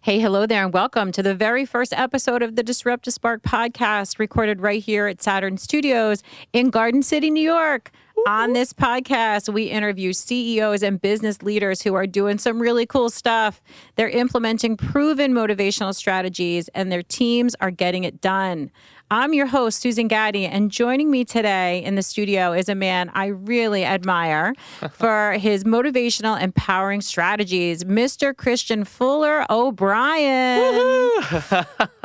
Hey, hello there, and welcome to the very first episode of the Disrupt to Spark podcast, recorded right here at Saturn Studios in Garden City, New York. On this podcast, we interview CEOs and business leaders who are doing some really cool stuff. They're implementing proven motivational strategies, and their teams are getting it done. I'm your host, Susan Gaddy, and joining me today in the studio is a man I really admire for his motivational, empowering strategies, Mr. Christian Fuller O'Brien.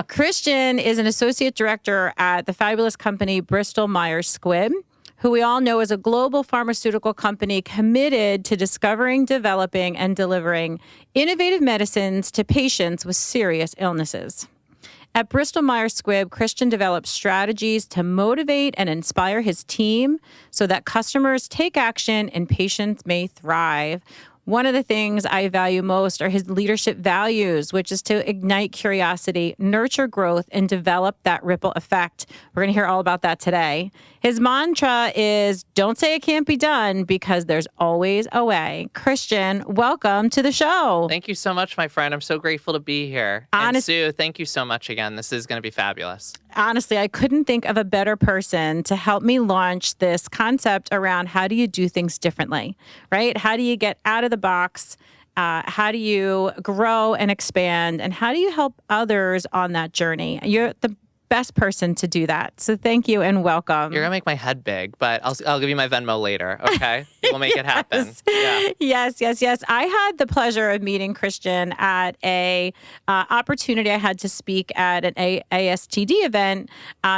Christian is an associate director at the fabulous company Bristol Myers Squibb, who we all know is a global pharmaceutical company committed to discovering, developing, and delivering innovative medicines to patients with serious illnesses. At Bristol Myers Squibb, Christian develops strategies to motivate and inspire his team so that customers take action and patients may thrive. One of the things I value most are his leadership values, which is to ignite curiosity, nurture growth, and develop that ripple effect. We're going to hear all about that today. His mantra is, don't say it can't be done, because there's always a way. Christian, welcome to the show. Thank you so much, my friend. I'm so grateful to be here. And Sue, thank you so much again. This is going to be fabulous. Honestly, I couldn't think of a better person to help me launch this concept around how do you do things differently, right? How do you get out of the box? How do you grow and expand? And how do you help others on that journey? You're the best person to do that. So thank you and welcome. You're going to make my head big, but I'll give you my Venmo later, okay? We'll make it happen. Yeah. Yes. I had the pleasure of meeting Christian at a opportunity I had to speak at an ASTD event.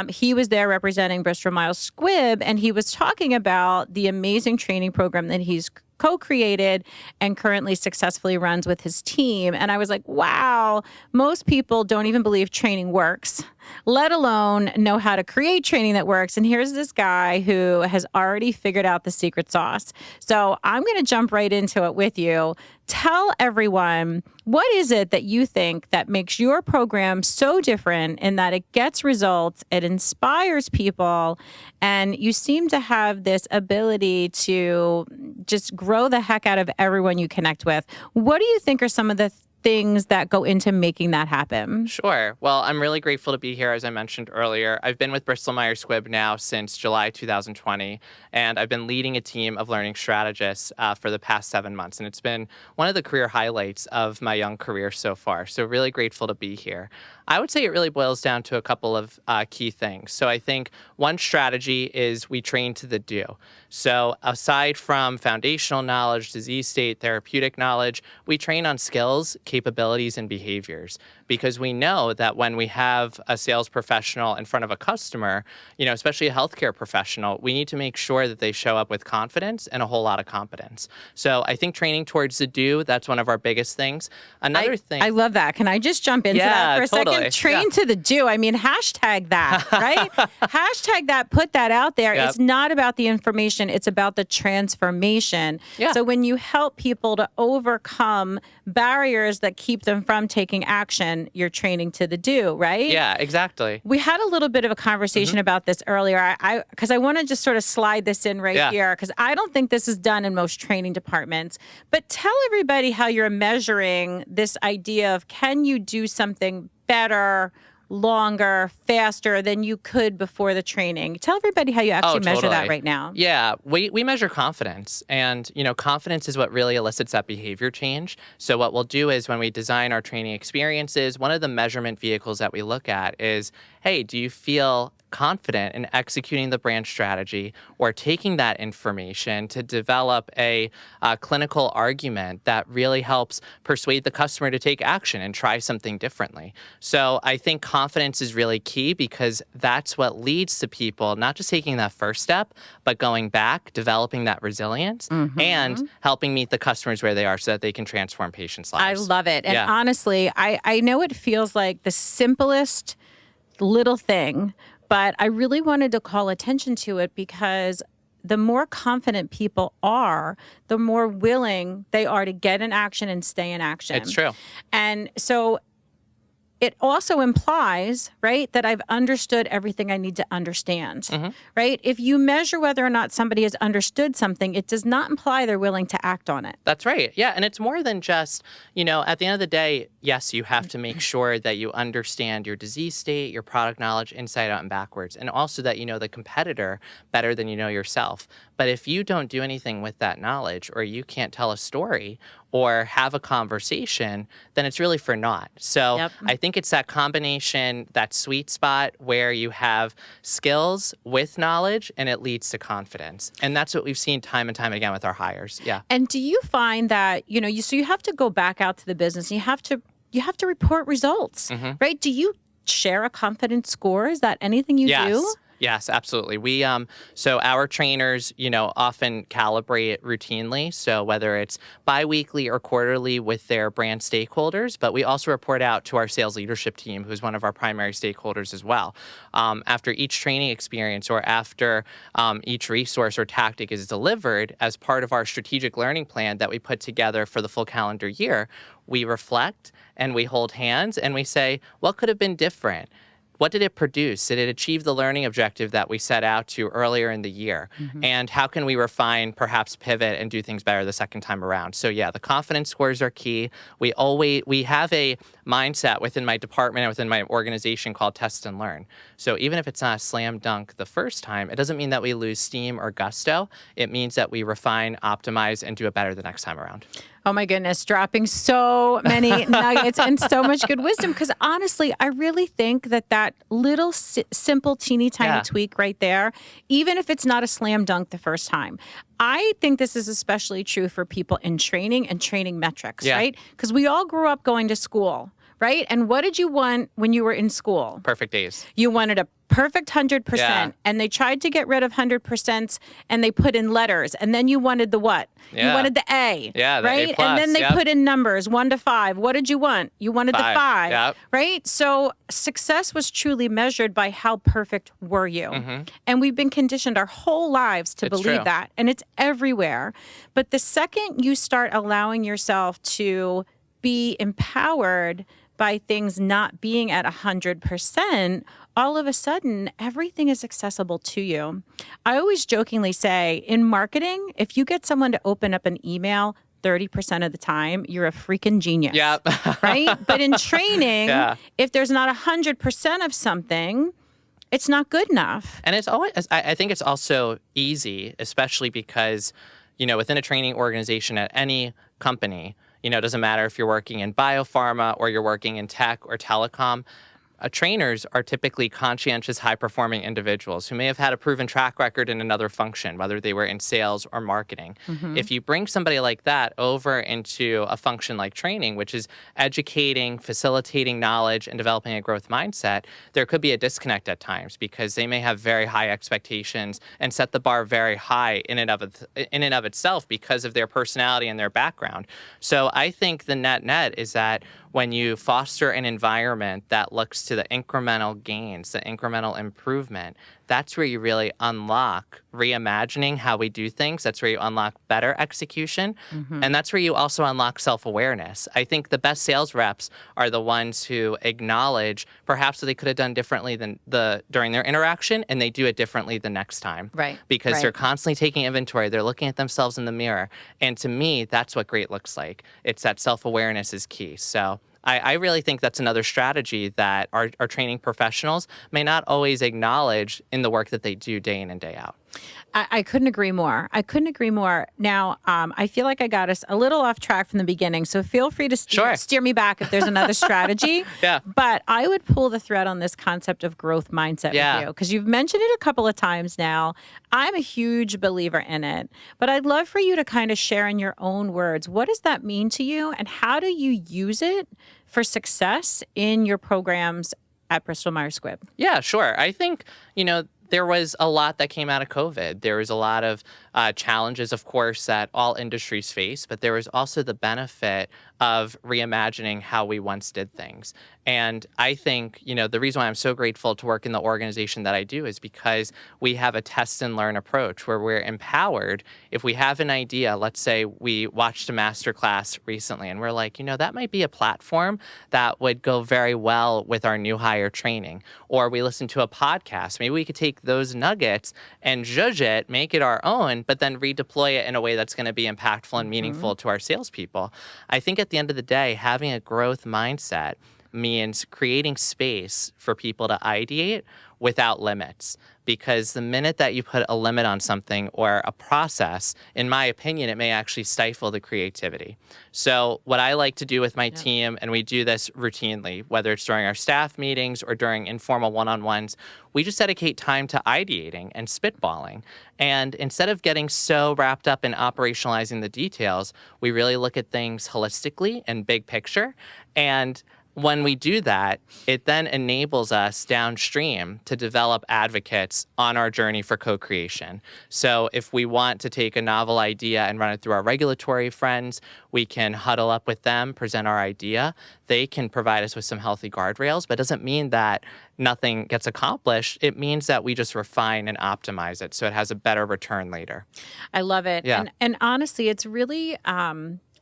He was there representing Bristol Myers Squibb, and he was talking about the amazing training program that he's co-created and currently successfully runs with his team. And I was like, wow, most people don't even believe training works, let alone know how to create training that works. And here's this guy who has already figured out the secret sauce. So I'm going to jump right into it with you. Tell everyone, what is it that you think that makes your program so different in that it gets results, it inspires people, and you seem to have this ability to just grow the heck out of everyone you connect with? What do you think are some of the things that go into making that happen? Sure. Well, I'm really grateful to be here, as I mentioned earlier. I've been with Bristol Myers Squibb now since July 2020, and I've been leading a team of learning strategists for the past 7 months. And it's been one of the career highlights of my young career so far. So really grateful to be here. I would say it really boils down to a couple of key things. So I think one strategy is we train to the do. So aside from foundational knowledge, disease state, therapeutic knowledge, we train on skills, capabilities, and behaviors. Because we know that when we have a sales professional in front of a customer, especially a healthcare professional, we need to make sure that they show up with confidence and a whole lot of competence. So I think training towards the do, that's one of our biggest things. Another thing. I love that. Can I just jump into that for a second? Train to the do. I mean, hashtag that, right? Hashtag that, put that out there. Yep. It's not about the information. It's about the transformation. Yeah. So when you help people to overcome barriers that keep them from taking action, you're training to the do, right? Yeah, exactly. We had a little bit of a conversation about this earlier. Because I want to just sort of slide this in right here, because I don't think this is done in most training departments. But tell everybody how you're measuring this idea of, can you do something better, longer, faster than you could before the training? Tell everybody how you actually measure that right now. Yeah, we measure confidence. And, confidence is what really elicits that behavior change. So what we'll do is when we design our training experiences, one of the measurement vehicles that we look at is, hey, do you feel confident in executing the brand strategy or taking that information to develop a clinical argument that really helps persuade the customer to take action and try something differently? So I think confidence is really key, because that's what leads to people not just taking that first step, but going back, developing that resilience, and helping meet the customers where they are so that they can transform patients' lives. I love it. And honestly, I know it feels like the simplest little thing, but I really wanted to call attention to it, because the more confident people are, the more willing they are to get in action and stay in action. It's true. And so it also implies, right, that I've understood everything I need to understand, right? If you measure whether or not somebody has understood something, it does not imply they're willing to act on it. That's right. Yeah. And it's more than just, at the end of the day, yes, you have to make sure that you understand your disease state, your product knowledge inside out and backwards, and also that you know the competitor better than you know yourself. But if you don't do anything with that knowledge, or you can't tell a story or have a conversation, then it's really for naught. So Yep. I think it's that combination, that sweet spot where you have skills with knowledge and it leads to confidence. And that's what we've seen time and time again with our hires. Yeah. And do you find that, so you have to go back out to the business and you have to report results, right? Do you share a confidence score? Is that anything you do? Yes, absolutely. We so our trainers, often calibrate routinely. So whether it's biweekly or quarterly with their brand stakeholders, but we also report out to our sales leadership team, who's one of our primary stakeholders as well. After each training experience or after each resource or tactic is delivered as part of our strategic learning plan that we put together for the full calendar year, we reflect and we hold hands and we say, what could have been different? What did it produce? Did it achieve the learning objective that we set out to earlier in the year? And how can we refine, perhaps pivot, and do things better the second time around? So yeah, the confidence scores are key. We have a mindset within my department and within my organization called test and learn. So even if it's not a slam dunk the first time, it doesn't mean that we lose steam or gusto. It means that we refine, optimize, and do it better the next time around. Oh my goodness, dropping so many nuggets and so much good wisdom. Because honestly, I really think that little simple, teeny tiny tweak right there, even if it's not a slam dunk the first time, I think this is especially true for people in training and training metrics, right? Because we all grew up going to school, right? And what did you want when you were in school? Perfect days. You wanted a perfect 100%, and they tried to get rid of 100% and they put in letters, and then you wanted the what? You wanted the A, right? A+, and then they put in numbers 1 to 5. What did you want? You wanted the 5, right? So success was truly measured by how perfect were you, and we've been conditioned our whole lives to believe that, and it's everywhere. But the second you start allowing yourself to be empowered by things not being at 100%, all of a sudden, everything is accessible to you. I always jokingly say, in marketing, if you get someone to open up an email 30% of the time, you're a freaking genius. Yep. Right? But in training, if there's not 100% of something, it's not good enough. And it's always, I think it's also easy, especially because, within a training organization at any company, it doesn't matter if you're working in biopharma or you're working in tech or telecom. Trainers are typically conscientious, high-performing individuals who may have had a proven track record in another function, whether they were in sales or marketing. If you bring somebody like that over into a function like training, which is educating, facilitating knowledge, and developing a growth mindset, there could be a disconnect at times because they may have very high expectations and set the bar very high in and of itself because of their personality and their background. So I think the net is that when you foster an environment that looks to the incremental gains, the incremental improvement, that's where you really unlock reimagining how we do things. That's where you unlock better execution. And that's where you also unlock self-awareness. I think the best sales reps are the ones who acknowledge perhaps what they could have done differently than during their interaction, and they do it differently the next time. Right. Because they're constantly taking inventory. They're looking at themselves in the mirror. And to me, that's what great looks like. It's that self-awareness is key. So I really think that's another strategy that our training professionals may not always acknowledge in the work that they do day in and day out. I couldn't agree more. Now, I feel like I got us a little off track from the beginning, so feel free to steer me back if there's another strategy. But I would pull the thread on this concept of growth mindset with you, because you've mentioned it a couple of times now. I'm a huge believer in it, but I'd love for you to kind of share in your own words, what does that mean to you, and how do you use it for success in your programs at Bristol Myers Squibb? Yeah, sure. I think, there was a lot that came out of COVID. There was a lot of challenges, of course, that all industries face, but there was also the benefit of reimagining how we once did things. And I think, the reason why I'm so grateful to work in the organization that I do is because we have a test and learn approach where we're empowered. If we have an idea, let's say we watched a masterclass recently and we're like, that might be a platform that would go very well with our new hire training. Or we listened to a podcast. Maybe we could take those nuggets and zhuzh it, make it our own, but then redeploy it in a way that's going to be impactful and meaningful to our salespeople. I think at the end of the day, having a growth mindset means creating space for people to ideate without limits. Because the minute that you put a limit on something or a process, in my opinion, it may actually stifle the creativity. So what I like to do with my team, and we do this routinely, whether it's during our staff meetings or during informal one-on-ones, we just dedicate time to ideating and spitballing. And instead of getting so wrapped up in operationalizing the details, we really look at things holistically and big picture. And when we do that, it then enables us downstream to develop advocates on our journey for co-creation. So if we want to take a novel idea and run it through our regulatory friends, we can huddle up with them, present our idea. They can provide us with some healthy guardrails, but it doesn't mean that nothing gets accomplished. It means that we just refine and optimize it so it has a better return later. I love it. Yeah. And honestly, it's really,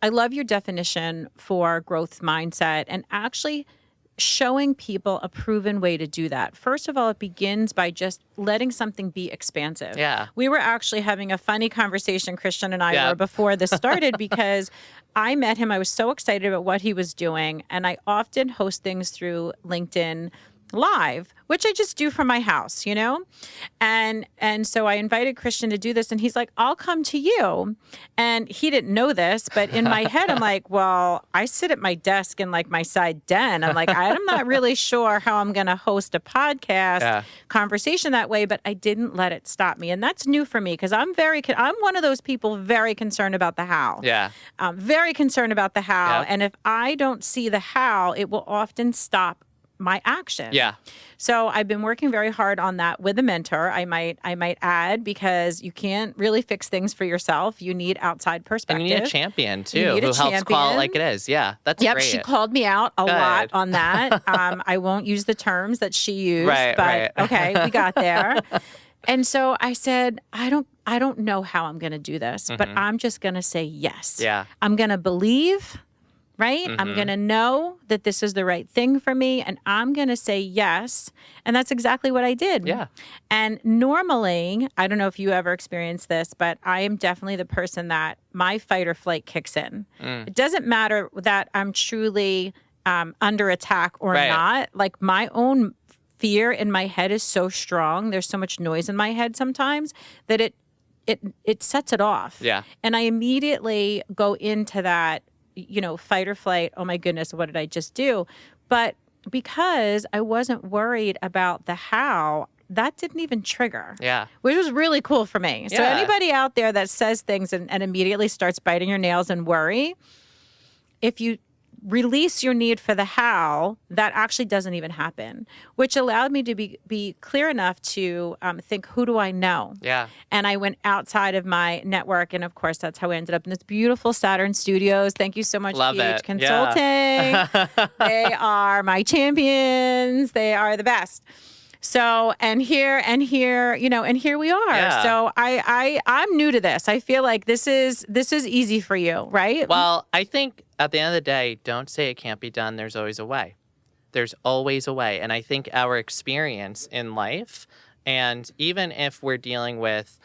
I love your definition for growth mindset and actually showing people a proven way to do that. First of all, it begins by just letting something be expansive. Yeah. We were actually having a funny conversation, Christian and I were, before this started, because I met him. I was so excited about what he was doing. And I often host things through LinkedIn Live, which I just do from my house, you know? And so I invited Christian to do this, and he's like, I'll come to you. And he didn't know this, but in my head, I'm like, well, I sit at my desk in like my side den. I'm like, I'm not really sure how I'm going to host a podcast conversation that way, but I didn't let it stop me. And that's new for me because I'm one of those people very concerned about the how. Yeah. I'm very concerned about the how. And if I don't see the how, it will often stop my action. Yeah. So I've been working very hard on that with a mentor. I might add, because you can't really fix things for yourself. You need outside perspective. And you need a champion too, who helps call it like it is. Yeah, that's great. She called me out a lot on that. I won't use the terms that she used, but okay, we got there. And so I said, I don't know how I'm going to do this, but I'm just going to say yes. Yeah. I'm going to believe. Right? I'm going to know that this is the right thing for me, and I'm going to say yes. And that's exactly what I did. Yeah. And normally, I don't know if you ever experienced this, but I am definitely the person that my fight or flight kicks in. It doesn't matter that I'm truly under attack or not. Like, my own fear in my head is so strong. There's so much noise in my head sometimes that it sets it off. Yeah. And I immediately go into that, fight or flight. Oh my goodness, what did I just do? But because I wasn't worried about the how, that didn't even trigger. Yeah. Which was really cool for me. So anybody out there that says things and immediately starts biting your nails and worry, if you release your need for the how, that actually doesn't even happen, which allowed me to be clear enough to think, who do I know? Yeah. And I went outside of my network. And of course, that's how I ended up in this beautiful Saturn Studios. Thank you so much, Love PH it. Consulting. Yeah. They are my champions. They are the best. So, and here, and here we are. Yeah. So I'm new to this. I feel like this is easy for you, right? Well, I think at the end of the day, don't say it can't be done. There's always a way. There's always a way. And I think our experience in life, and even if we're dealing with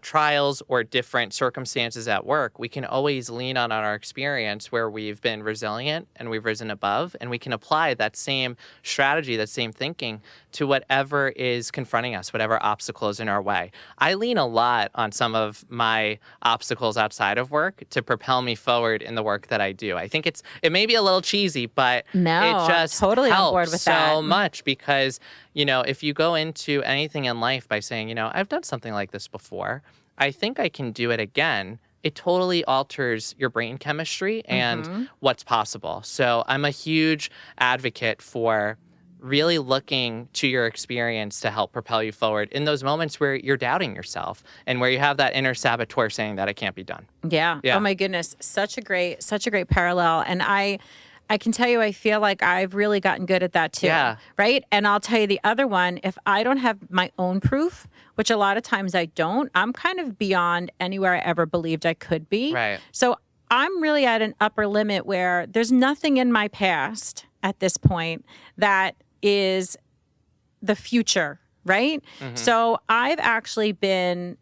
trials or different circumstances at work, we can always lean on our experience where we've been resilient and we've risen above, and we can apply that same strategy, that same thinking to whatever is confronting us, whatever obstacle is in our way. I lean a lot on some of my obstacles outside of work to propel me forward in the work that I do. I think it may be a little cheesy, but it just totally helps on board with so that. much because, if you go into anything in life by saying, I've done something like this before, I think I can do it again, it totally alters your brain chemistry and what's possible. So I'm a huge advocate for really looking to your experience to help propel you forward in those moments where you're doubting yourself and where you have that inner saboteur saying that it can't be done. Yeah. Oh my goodness. Such a great parallel. And I can tell you, I feel like I've really gotten good at that too. Yeah. Right. And I'll tell you the other one, if I don't have my own proof, which a lot of times I don't, I'm kind of beyond anywhere I ever believed I could be. Right. So I'm really at an upper limit where there's nothing in my past at this point that is the future. Right. So I've actually been,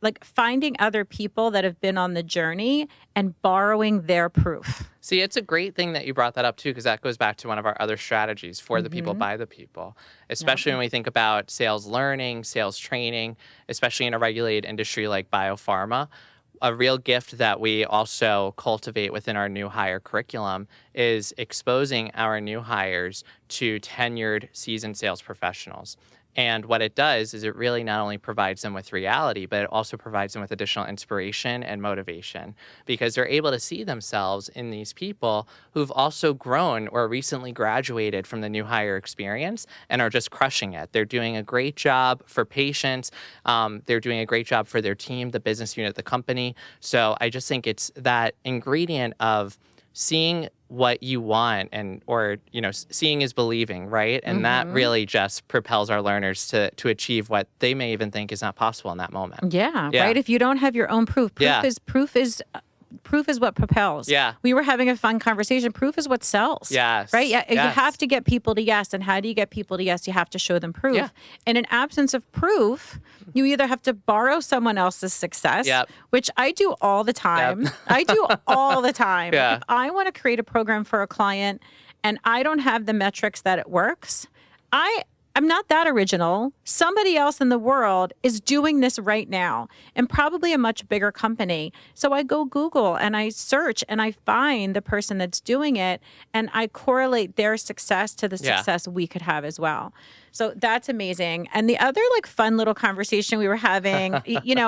like finding other people that have been on the journey and borrowing their proof. See, it's a great thing that you brought that up too, because that goes back to one of our other strategies for the people, by the people, especially when we think about sales learning, sales training, especially in a regulated industry like biopharma. A real gift that we also cultivate within our new hire curriculum is exposing our new hires to tenured, seasoned sales professionals. And what it does is it really not only provides them with reality, but it also provides them with additional inspiration and motivation, because they're able to see themselves in these people who've also grown or recently graduated from the new hire experience and are just crushing it. They're doing a great job for patients. They're doing a great job for their team, the business unit, the company. So I just think it's that ingredient of seeing what you want, and seeing is believing, right? And that really just propels our learners to achieve what they may even think is not possible in that moment. Yeah, right. If you don't have your own proof, proof is what propels. Yeah. We were having a fun conversation. Proof is what sells. Yes. Right? Yeah. You Yes. have to get people to yes. And how do you get people to yes? You have to show them proof. Yeah. And in absence of proof, you either have to borrow someone else's success, Yep. which I do all the time. Yep. I do all the time. Yeah. If I want to create a program for a client and I don't have the metrics that it works, I'm not that original. Somebody else in the world is doing this right now, and probably a much bigger company. So I go Google and I search and I find the person that's doing it, and I correlate their success to the success we could have as well. So that's amazing. And the other fun little conversation we were having,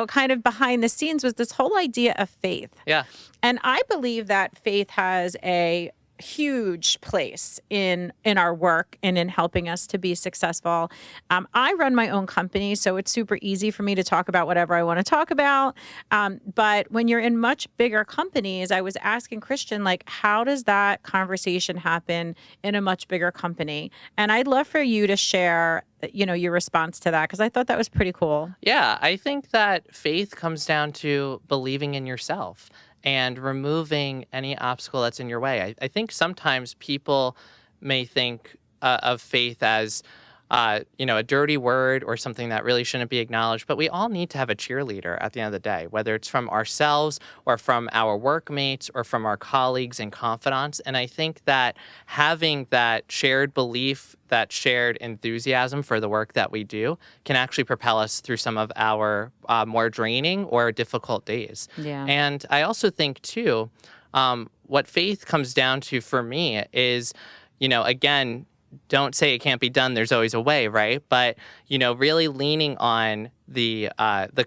kind of behind the scenes, was this whole idea of faith. Yeah. And I believe that faith has a huge place in our work and in helping us to be successful. I run my own company, so it's super easy for me to talk about whatever I want to talk about. But when you're in much bigger companies, I was asking Christian, how does that conversation happen in a much bigger company? And I'd love for you to share your response to that, because I thought that was pretty cool. Yeah, I think that faith comes down to believing in yourself and removing any obstacle that's in your way. I think sometimes people may think of faith as a dirty word or something that really shouldn't be acknowledged. But we all need to have a cheerleader at the end of the day, whether it's from ourselves or from our workmates or from our colleagues and confidants. And I think that having that shared belief, that shared enthusiasm for the work that we do can actually propel us through some of our more draining or difficult days. Yeah. And I also think, too, what faith comes down to for me is, again, don't say it can't be done. There's always a way, right? But, really leaning on the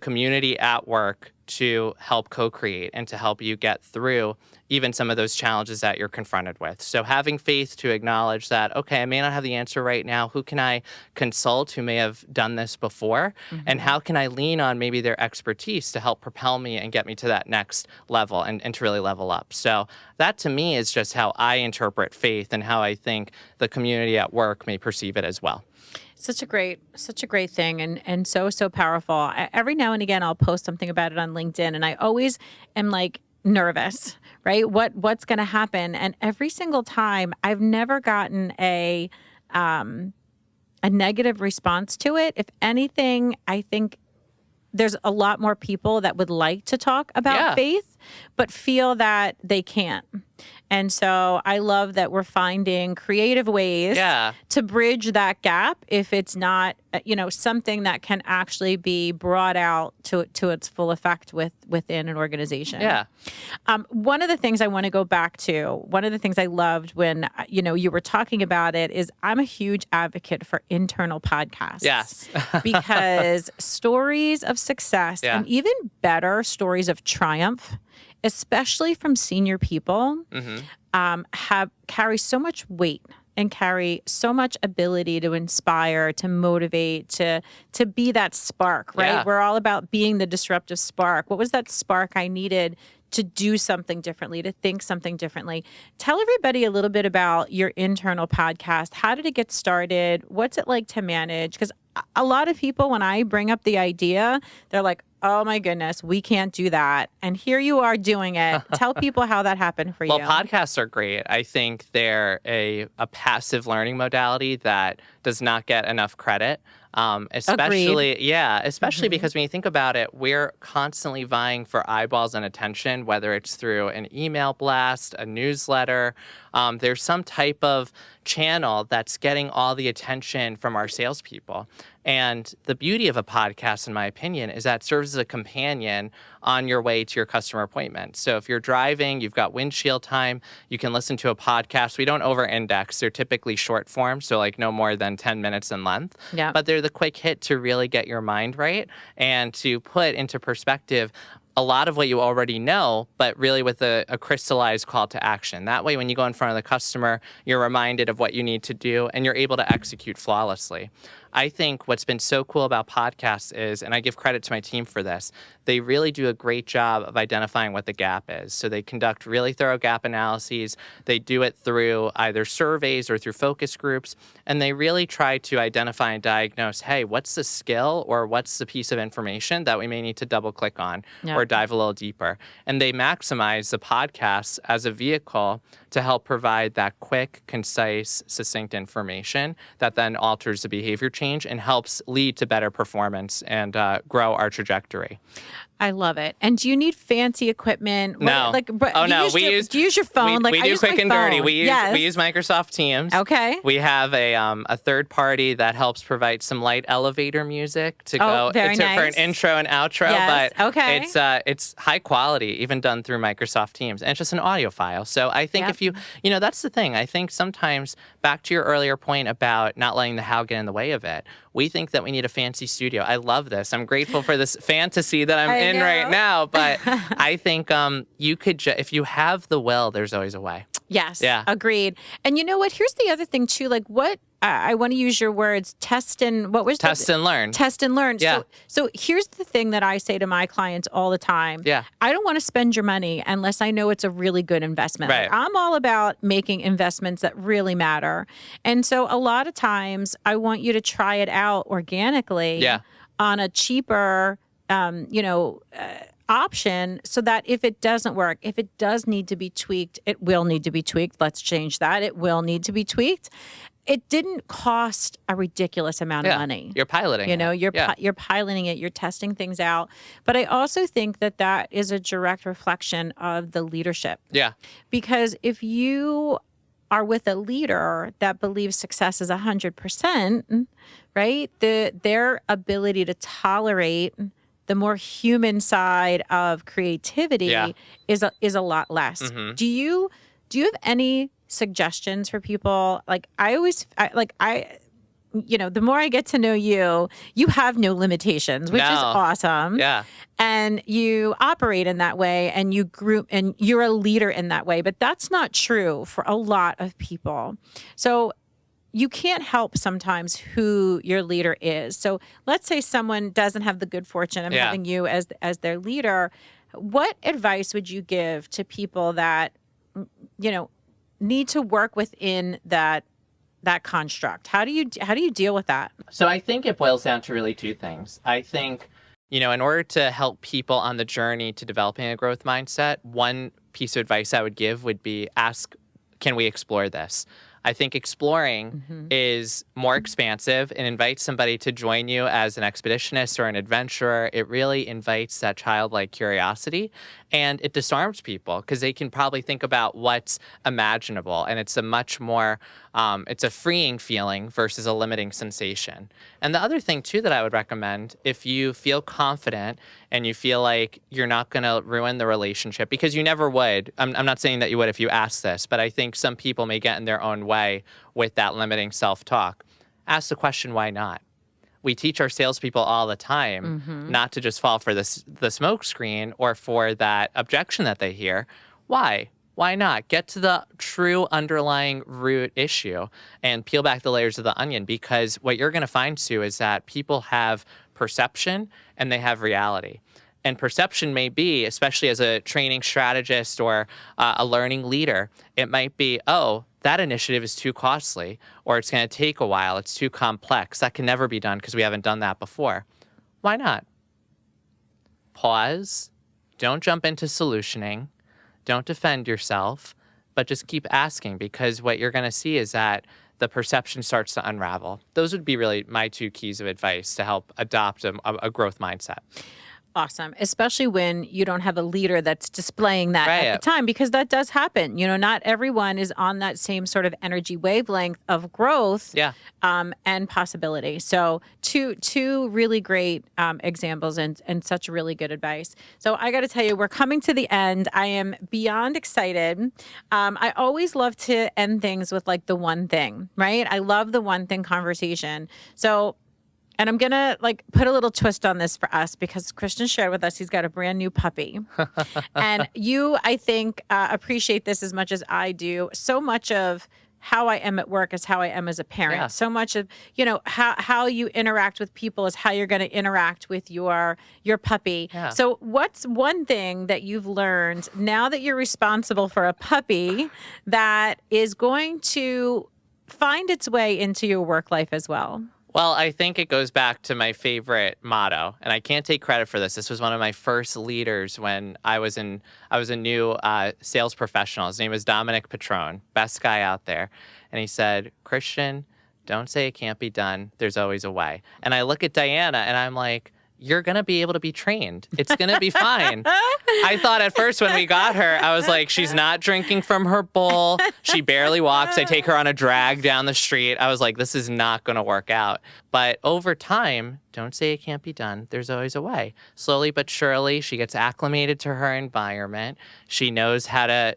community at work to help co-create and to help you get through even some of those challenges that you're confronted with. So having faith to acknowledge that, okay, I may not have the answer right now. Who can I consult who may have done this before? And how can I lean on maybe their expertise to help propel me and get me to that next level and to really level up? So that to me is just how I interpret faith and how I think the community at work may perceive it as well. Such a great thing, and so powerful. Every now and again, I'll post something about it on LinkedIn, and I always am nervous, right? What's going to happen? And every single time, I've never gotten a negative response to it. If anything, I think there's a lot more people that would like to talk about faith, but feel that they can't. And so I love that we're finding creative ways to bridge that gap if it's not, something that can actually be brought out to its full effect within an organization. Yeah. One of the things I want to go back to, one of the things I loved when, you were talking about it, is I'm a huge advocate for internal podcasts. Yes. Because stories of success and even better stories of triumph, especially from senior people, carry so much weight and carry so much ability to inspire, to motivate, to be that spark, right? Yeah. We're all about being the disruptive spark. What was that spark I needed to do something differently, to think something differently? Tell everybody a little bit about your internal podcast. How did it get started? What's it like to manage? Because a lot of people, when I bring up the idea, they're like, oh my goodness, we can't do that. And here you are doing it. Tell people how that happened for you. Well, podcasts are great. I think they're a passive learning modality that does not get enough credit. Especially because when you think about it, we're constantly vying for eyeballs and attention, whether it's through an email blast, a newsletter. There's some type of channel that's getting all the attention from our salespeople. And the beauty of a podcast, in my opinion, is that it serves as a companion on your way to your customer appointment. So if you're driving, you've got windshield time, you can listen to a podcast. We don't over-index. They're typically short form, so like no more than 10 minutes in length. Yeah. But they're the quick hit to really get your mind right and to put into perspective a lot of what you already know, but really with a crystallized call to action. That way, when you go in front of the customer, you're reminded of what you need to do and you're able to execute flawlessly. I think what's been so cool about podcasts is, and I give credit to my team for this, they really do a great job of identifying what the gap is. So they conduct really thorough gap analyses. They do it through either surveys or through focus groups. And they really try to identify and diagnose, hey, what's the skill or what's the piece of information that we may need to double click on or dive a little deeper. And they maximize the podcasts as a vehicle to help provide that quick, concise, succinct information that then alters the behavior change and helps lead to better performance and grow our trajectory. I love it. And do you need fancy equipment? No. Do you use your phone? We do quick and dirty. We use Microsoft Teams. Okay. We have a third party that helps provide some light elevator music to for an intro and outro. Yes. But Okay. it's high quality, even done through Microsoft Teams, and it's just an audio file. So I think if you that's the thing. I think sometimes back to your earlier point about not letting the how get in the way of it. We think that we need a fancy studio. I love this. I'm grateful for this fantasy that I'm in right now. But I think you could, if you have the will, there's always a way. Yes. Yeah. Agreed. And you know what? Here's the other thing too. Like what I want to use your words, test and learn. Test and learn. Yeah. So here's the thing that I say to my clients all the time. Yeah. I don't want to spend your money unless I know it's a really good investment. Right. Like, I'm all about making investments that really matter. And so a lot of times I want you to try it out organically on a cheaper, option, so that if it doesn't work, if it does need to be tweaked, it will need to be tweaked. Let's change that. It will need to be tweaked. It didn't cost a ridiculous amount of money. You're piloting you're piloting it, you're testing things out. But I also think that is a direct reflection of the leadership. Yeah. Because if you are with a leader that believes success is 100%, right? Their ability to tolerate the more human side of creativity is a lot less. Mm-hmm. Do you have any suggestions for people? Like the more I get to know you, you have no limitations, which is awesome. Yeah. And you operate in that way and you group and you're a leader in that way, but that's not true for a lot of people. So you can't help sometimes who your leader is. So let's say someone doesn't have the good fortune of having you as their leader. What advice would you give to people that, need to work within that construct? How do you deal with that? So I think it boils down to really two things. I think, in order to help people on the journey to developing a growth mindset, one piece of advice I would give would be ask, can we explore this? I think exploring is more expansive and invites somebody to join you as an expeditionist or an adventurer. It really invites that childlike curiosity, and it disarms people because they can probably think about what's imaginable, and it's a much more, it's a freeing feeling versus a limiting sensation. And the other thing too that I would recommend, if you feel confident and you feel like you're not going to ruin the relationship, because you never would. I'm not saying that you would if you asked this, but I think some people may get in their own way with that limiting self-talk. Ask the question, why not? We teach our salespeople all the time not to just fall for the smoke screen or for that objection that they hear. Why? Why not? Get to the true underlying root issue and peel back the layers of the onion, because what you're going to find, Sue, is that people have perception and they have reality. And perception may be, especially as a training strategist or a learning leader, it might be, oh, that initiative is too costly, or it's going to take a while, it's too complex. That can never be done because we haven't done that before. Why not? Pause. Don't jump into solutioning. Don't defend yourself, but just keep asking, because what you're going to see is that the perception starts to unravel. Those would be really my two keys of advice to help adopt a growth mindset. Awesome. Especially when you don't have a leader that's displaying that at the time, because that does happen. Not everyone is on that same sort of energy wavelength of growth and possibility. So two really great examples and such really good advice. So I got to tell you, we're coming to the end. I am beyond excited. I always love to end things with like the one thing, right? I love the one thing conversation. So and I'm going to put a little twist on this for us because Christian shared with us he's got a brand new puppy. And you, I think, appreciate this as much as I do. So much of how I am at work is how I am as a parent. Yeah. So much of, how you interact with people is how you're going to interact with your puppy. Yeah. So what's one thing that you've learned now that you're responsible for a puppy that is going to find its way into your work life as well? Well, I think it goes back to my favorite motto, and I can't take credit for this. This was one of my first leaders when I was a new sales professional. His name was Dominic Petrone, best guy out there. And he said, Christian, don't say it can't be done. There's always a way. And I look at Diana and I'm like, you're going to be able to be trained. It's going to be fine. I thought at first when we got her, I was like, she's not drinking from her bowl. She barely walks. I take her on a drag down the street. I was like, this is not going to work out. But over time, don't say it can't be done. There's always a way. Slowly but surely, she gets acclimated to her environment. She knows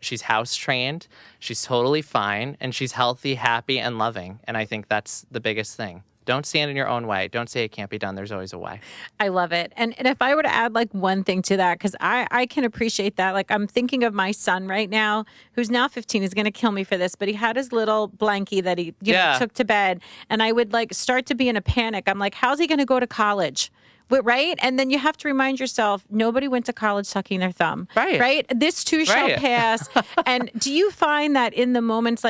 she's house trained. She's totally fine. And she's healthy, happy, and loving. And I think that's the biggest thing. Don't stand in your own way. Don't say it can't be done. There's always a way. I love it. And if I were to add one thing to that, because I can appreciate that. I'm thinking of my son right now, who's now 15, is going to kill me for this, but he had his little blankie that he took to bed. And I would start to be in a panic. I'm like, how's he going to go to college? Right? And then you have to remind yourself, nobody went to college sucking their thumb. Right? This too shall pass. And do you find that in the moments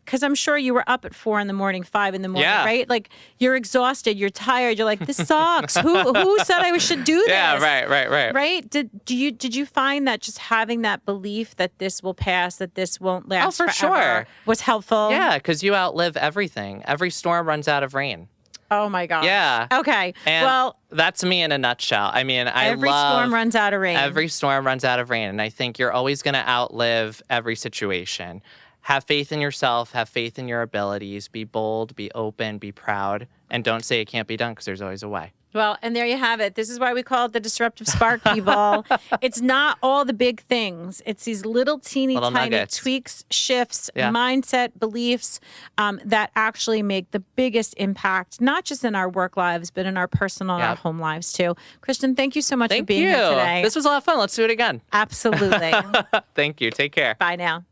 because I'm sure you were up at 4 in the morning, 5 in the morning, right? You're exhausted, you're tired, you're like, this sucks. Who said I should do this? Yeah, right. Right? Did you find that just having that belief that this will pass, that this won't last forever, sure, was helpful? Yeah, because you outlive everything. Every storm runs out of rain. Oh my gosh. Yeah. Okay. And that's me in a nutshell. I mean, every storm runs out of rain. Every storm runs out of rain. And I think you're always going to outlive every situation. Have faith in yourself, have faith in your abilities, be bold, be open, be proud, and don't say it can't be done because there's always a way. Well, and there you have it. This is why we call it the Disruptive Spark, people. It's not all the big things. It's these little tiny nuggets. Tweaks, shifts, mindset, beliefs that actually make the biggest impact, not just in our work lives, but in our personal and our home lives too. Christian, thank you so much for being here today. This was a lot of fun. Let's do it again. Absolutely. Thank you. Take care. Bye now.